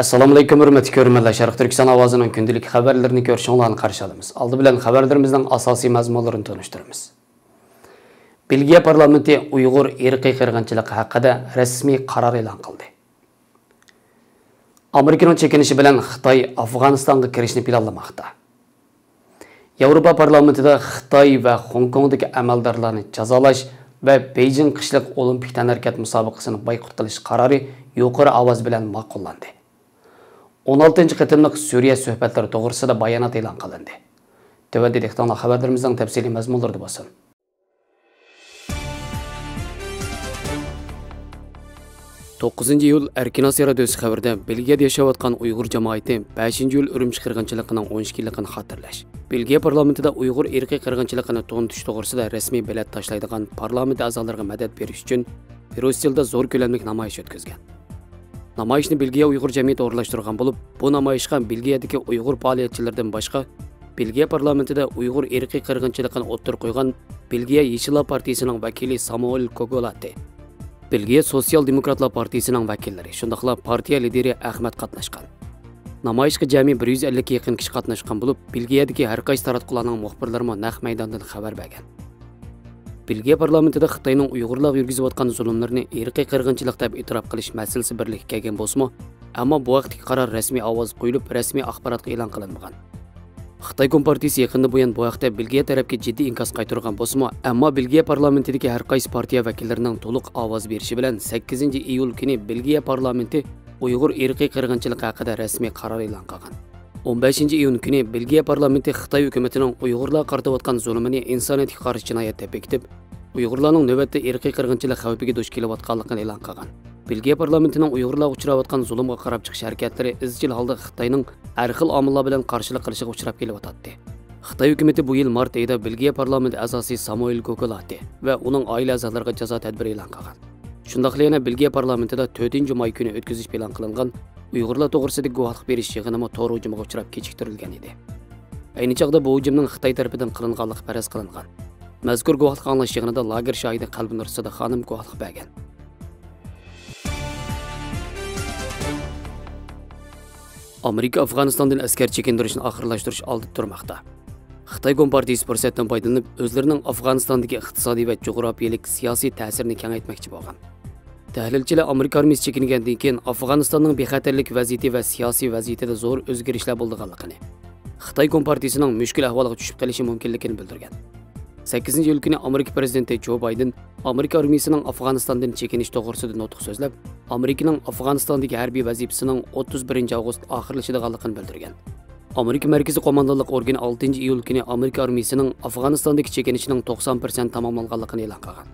Assalamu alaykum hurmatli ko'ruvchilar. Sharq Turkiston ovozining kundalik xabarlarini ko'rishinglarni qarshi olamiz. Oldi bilan xabarlarimizning asosiy mazmunlarini tanishtiramiz. Belgiya parlamenti Uyg'ur irqiy qirg'inchiligi haqida rasmiy qaror e'lon qildi. Amerikaning chekinishi bilan Xitoy Afg'onistonga kirishni planlamoqda. Yevropa parlamentida Xitoy va Hong Kongdagi amaldorlarni jazolash va Beijing qishliq olimpik tanharkat musobaqasini boykot qilish qarori yuqori ovoz bilan ma'qullandi. 16 qitimliq Suriya suhbatlari to'g'risida bayonot e'lon qilindi. Tövəndə dehqonlar xabarlarimizning tafsiliy mazmunlarida bo'lsin. 9 iyul Erkin Asiya radiosi xabarida Belgiyada yashayotgan Uyg'ur jamoati 5 iyul Urumchi qirg'inchiligining 12 yilligini xotirlash. Belgiya parlamentida Uyg'ur irqiy qirg'inchiligini to'ntish to'g'risida rasmiy bilat tashlaydigan parlament a'zolariga madad berish uchun Bruselda zo'r ko'lamli namoyish o'tkazgan. Namoyishni Belgiya Uyg'ur jamiyati o'rlashtirgan bo'lib, bu namoyishga Belgiyadagi Uyg'ur faoliyatchilaridan boshqa Belgiya parlamentida Uyg'ur irqiy qirg'inchiligini o'ttir qo'ygan Belgiya Yeshillar partiyasining vakili Samuel Kogolati, Belgiya Sosyal Demokratlar partiyasining vakillari, shundaqla partiya lideri Ahmad qatnashgan. Namoyishga jami 150 ga yaqin kishi qatnashgan bo'lib, Belgiyadagi har qaysi taratqularning muxbirlari naq maydondan xabar bergan. Belgiya parlamentida Xitoyning Uyg'urlarga yurgizayotgan zulmlarni irqiy qirg'inchilik deb e'tirof qilish masalasi birlikka kelgan bo'lsa-mu, ammo bu vaqtdagi qaror rasmiy ovoz qo'yilib, rasmiy axborotga e'lon qilinmagan. Xitoy Kompartiyasi yaqinda bu vaqtda Belgiya tarafga jiddiy inkos qaytargan bo'lsa-mu, ammo Belgiya parlamentidagi har qaysi partiya vakillarining to'liq ovoz berishi bilan 8 iyul kuni Belgiya parlamenti Uyg'ur irqiy qirg'inchiligi haqida rasmiy qaror e'lon qilgan. 15 iyun kuni Belgiya parlamenti Xitoy hukumatining Uyg'urlarga qaratayotgan zulmini insoniyatga qarshi jinoyat deb bekitib, Uyg'urlarning navbatda irqiy qirg'inchilik xavfiga duch kelayotganligini e'lon qilgan. Belgiya parlamentining Uyg'urlarga uchrayotgan zulmga qarab chiqish harakatlari izchil holda Xitoyning har xil omillar bilan qarshilik qilishiga uchrab kelyotdi. Xitoy hukumati bu yil mart oyida Belgiya parlamenti a'zosi Samuel Kogolati va uning oila a'zolariga jazo tadbiri e'lon qilgan. Shundaqla yana Belgiya parlamentida 4-may kuni o'tkazish e'lon qilingan Uyg'urlar to'g'risida guvohlik berish yig'inimi to'r hujumiga uchrab kechiktirilgan edi. Ayni chog'da bu hujumning Xitoy tarafidan qilinganligi faraz qilingan. Mazkur guvohlik anglash yig'inida lager shohidi Qalbinur Sadiq xonim guvohlik bergan. Amerika Afg'onistondan askar chekintirishni oxirlashtirish oldida turmoqda. Xitoy Kompartiyasi fursatdan foydalanib, o'zlarining Afg'onistondagi iqtisodiy va jo'grafiyalik siyosiy ta'sirini kengaytmoqchi bo'lgan. Tahlilchilar Amerika armiyasi chekingandan keyin Afg'onistonning bexatarlik vaziyati va siyosiy vaziyatida zo'r o'zgarishlar bo'lganligini, Xitoy Kompartiyasining mushkul ahvolga tushib qolishi mumkinligini bildirgan. 8 iyul kuni Amerika prezidenti Joe Biden Amerika armiyasining Afg'onistondan chekinish to'g'risida nutq so'zlab, Amerikaning Afg'onistondagi harbiy vazifasining 31 avgust oxirlashadiganligini bildirgan. Amerika Markaziy qo'mondonlik organi 6 iyul kuni Amerika armiyasining Afg'onistondagi chekinishining 90% tamomlanganligini e'lon qilgan.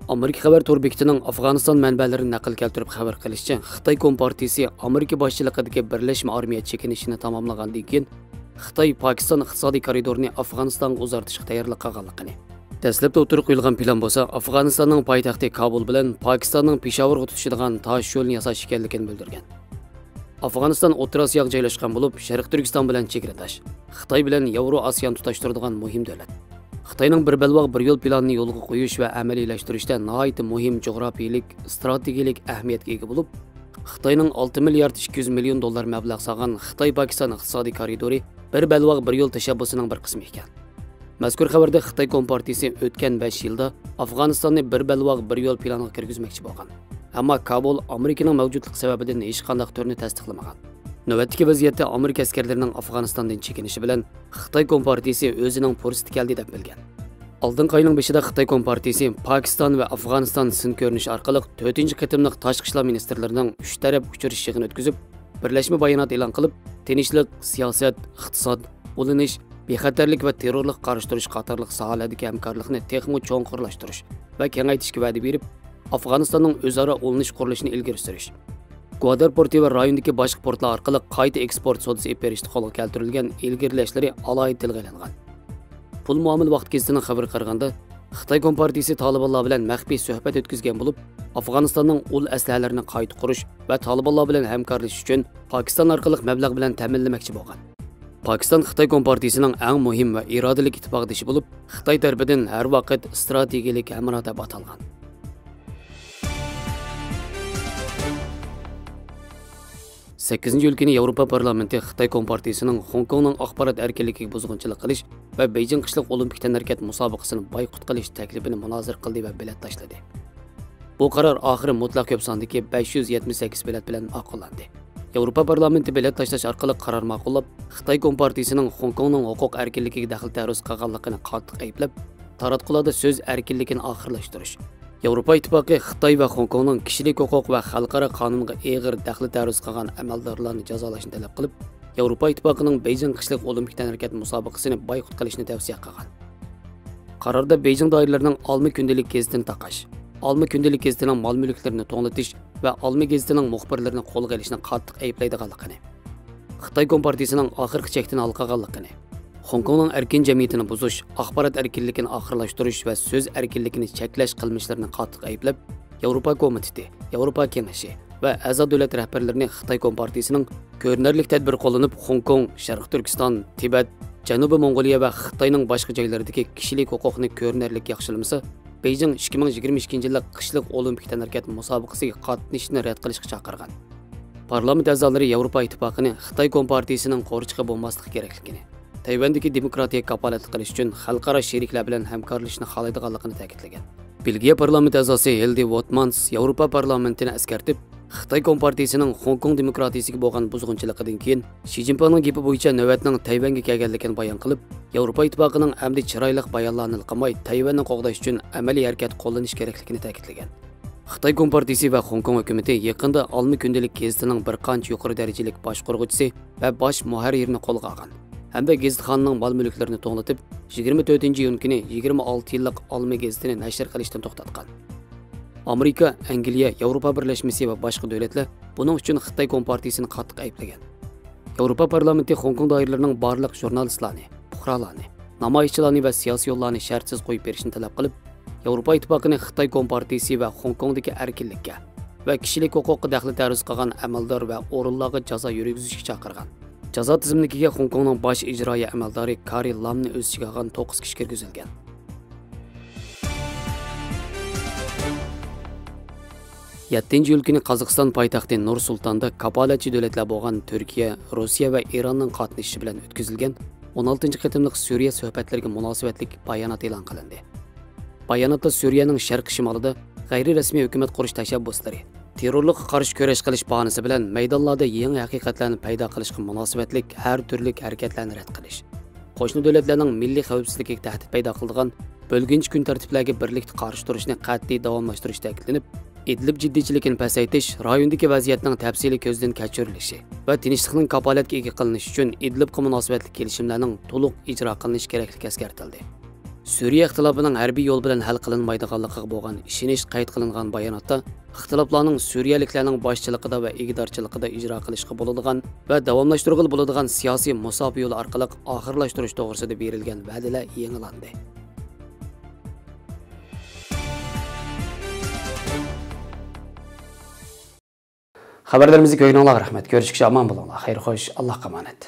Amerika xabar to'r bekitining Afg'oniston manbalarini naql keltirib xabar qilishicha, Xitoy Kompartiyasi Amerika boshchiligidagi birlashma armiya chekinishini tamomlagandan keyin Xitoy Pokiston iqtisodiy koridorini Afg'onistonga uzartishga tayyorlik qilganligini. Dastlabda o'tirib qo'yilgan plan bo'lsa, Afg'onistonning poytaxti Kabul bilan Pokistonning Peshavorga tutishadigan tosh yo'lni yasash ekanligini bildirgan. Afg'oniston O'rta Osiyoga joylashgan bo'lib, Sharq Turkiston bilan chegaradosh. Xitoy bilan Yevro-Osiyoni tutashtiradigan muhim davlat. Xitoyning bir balvoq bir yo'l planini yo'lga qo'yish va amaliylashtirishda nihoyat muhim jo'grafiyalik, strategik ahamiyatga ega bo'lib, Xitoyning 6 milliard 200 million dollar mablag' solgan Xitoy-Pokiston iqtisodiy koridori bir balvoq bir yo'l tashabbusining bir qismi ekan. Mazkur xabarda Xitoy Kompartiyasi o'tgan 5 yilda Afg'onistonni bir balvoq bir yo'l planiga kirgizmoqchi bo'lgan. Ammo Kabul Amerikaning mavjudligi sababidan hech qanday turni tasdiqlamagan. Navbatdagi vaziyatda Amerika askarlarining Afg'onistondan chekinishi bilan Xitoy Kompartiyasi o'zining fursati keldi deb bilgan. Oldingi oyning 5-ida Xitoy Kompartiyasi Pokiston va Afg'oniston sin ko'rinish orqali 4-qitimliq tashqi ishlar ministrlarining 3 taraf uchrashish yig'ini o'tkazib, birlashma bayonot e'lon qilib, tinchlik, siyosat, iqtisod, ulanish, bexatarlik va terrorlik qarshi turish qatorliq sohalardagi hamkorlikni texmo cho'nqurlashtirish va kengaytirishga va'da berib, Afg'onistonning o'zaro ulanish qurilishini ilgari surish, Gwadar porti va rayondagi boshqa portlar orqali qayta eksport sodasi berishni qo'lga keltirilgan ilgarilashlar alohida tilga olingan. Pul muomala vaqt kezdining xabar qaraganda, Xitoy Kompartiyasi Talibanlar bilan maxfiy suhbat o'tkazgan bo'lib, Afg'onistonning ul aslahalarini qayta qurish va Talibanlar bilan hamkorlashish uchun Pokiston orqali mablag' bilan ta'minlamoqchi bo'lgan. Pokiston Xitoy Kompartiyasining eng muhim va irodali ittifoqdoshi bo'lib, Xitoy tarafidan har vaqt strategik hamroh deb atalgan. 8-iyul kuni Yevropa parlamenti Xitoy Kompartiyasining Hong Kongning axborot erkinligiga buzg'unchilik qilish va Beijing qishliq olimpik tanharakat musobaqasini boykot qilish taklifini munozir qildi va bilet tashladi. Bu qaror oxiri mutlaq ko'p sondagi 578 bilet bilan ma'qullandi. Yevropa parlamenti bilet tashlash orqali qaror ma'qullab, Xitoy Kompartiyasining Hong Kongning huquq erkinligiga daxl-taruz qilganligini qattiq ayblab, taratqularda so'z erkinligini oxirlashtirish. Yevropa Ittifoqi Xitoy va Hong Kongning kishilik huquq va xalqaro qonunga og'ir daxl-taruz qilgan amaldorlarni jazolashni talab qilib, Yevropa Ittifoqining Beijing qishliq olimpik tanharakat musobaqasini boykot qilishni tavsiya qilgan. Qarorda Beijing doiralarining Olma kundalik gazetini taqash, Olma kundalik gazetining mol-mulklarini to'nlatish va Olma gazetining muxbirlarini qo'lga olishni qattiq ayblaydiganligini, Xitoy Kompartiyasining oxirgi chekini alqaganligini, Hong Kongning erkin jamiyatini buzish, axborot erkinligini oxirlashtirish va so'z erkinligini cheklash qilmishlarini qattiq ayblab, Yevropa Komiteti, Yevropa Kengashi va a'zo davlat rahbarlarini Xitoy Kompartiyasining ko'rinarli tadbir qo'llanib Hong Kong, Sharq Turkiston, Tibet, Janubiy Mongoliya va Xitoyning boshqa joylaridagi kishilik huquqni ko'rinarli yaxshilamasa, Beijing 2022-yillik qishliq olimpik tanharakat musobaqasiga qatnashishni rad qilishga chaqirgan. Parlament a'zolari Yevropa Ittifoqini Xitoy Kompartiyasining qo'riqchiga bo'lmasligi kerakligini, Tayvandagi demokratiyaga kapolat qilish uchun xalqaro sheriklar bilan hamkorlashishni xohlaydiganligini ta'kidlagan. Belgiya parlament a'zosi Hilde Wotmans Yevropa parlamentini eskartib, Xitoy Kompartiyasining Hong Kong demokratiyasiga bo'lgan buzg'unchiligidan keyin Xi Jinpingning gapi bo'yicha navbatning Tayvanga kelganligini bayon qilib, Yevropa Ittifoqining amdi chiroyli bayonlarni qilmay Tayvanni qo'g'dash uchun amaliy harakat qo'llanish kerakligini ta'kidlagan. Xitoy Kompartiyasi va Hong Kong hukumati yaqinda Olma kundalik gazetining bir qancha yuqori darajalik boshqaruvchisi va bosh muharrirni qo'lga olgan. Hamda gazetxonning mol-mulklarini to'g'latib, 24-iyun kuni 26 yillik Olma gazetini nashr qilishdan to'xtatgan. Amerika, Angliya, Yevropa birlashmasi va boshqa davlatlar buning uchun Xitoy Kompartiyasini qattiq ayblagan. Yevropa parlamenti Hong Kong doiralarining barliq jurnalistlarni, fuqarolarni, namoyishchilarni va siyosiy yo'llarni shartsiz qo'yib berishni talab qilib, Yevropa Ittifoqini Xitoy Kompartiyasi va Hong Kongdagi erkinlikka va kishilik huquqiga daxl-taruz qilgan amaldor va o'rinlarga jazo yurgizishga chaqirgan. Jazo tizimligiga Hong Kongning bosh ijroiya amaldori Carrie Lamni o'z ichiga olgan 9 kishi kirgizilgan. 7-iyul kuni Qozog'iston poytaxti Nur-Sultonda kapolatchi davlatlar bo'lgan Turkiya, Rossiya va Eronning qatnashishi bilan o'tkazilgan 16-qitimliq Suriya suhbatlariga munosabatli bayonot e'lon qilindi. Bayonotda Suriyaning sharq shimolida g'ayri-rasmiy hukumat qurish tashabbuslari, terrorlikqa qarshi kurash qilish bahonasi bilan maydonlarda yangi haqiqatlarni paydo qilishga munosabatli har turli harakatlarni rad qilish, qo'shni davlatlarning milliy xavfsizligiga tahdid paydo qiladigan bo'lginchi kun tartiblarga birlikda qarshi turishni qat'iy davomlashtirish ta'kidlanib, Idlib jiddiychiligini pasaytish, rayondagi vaziyatning tafsiliy ko'zdan kechirilishi va tinchlikning kapolatga ega qilinishi uchun Idlibga munosabatli kelishimlarning to'liq ijro qilinishi kerakligi eskartildi. Suriya ixtilofining harbiy yo'l bilan hal qilinmaydiganligiga bo'lgan ishonish qayd qilingan bayonotda ixtiloflarning Suriyaliklarning boshchiligida va ig'dorchiligida ijro qilishga bo'ladigan va davomlashtirg'ili bo'ladigan siyosiy musofa yo'li orqali oxirlashtirish to'g'risida berilgan va'dalar yangilandi. Xabarlarimizni ko'ringlar, rahmat. Ko'rishguncha omon bo'linglar. Xayr xo'sh, Allohga omonat.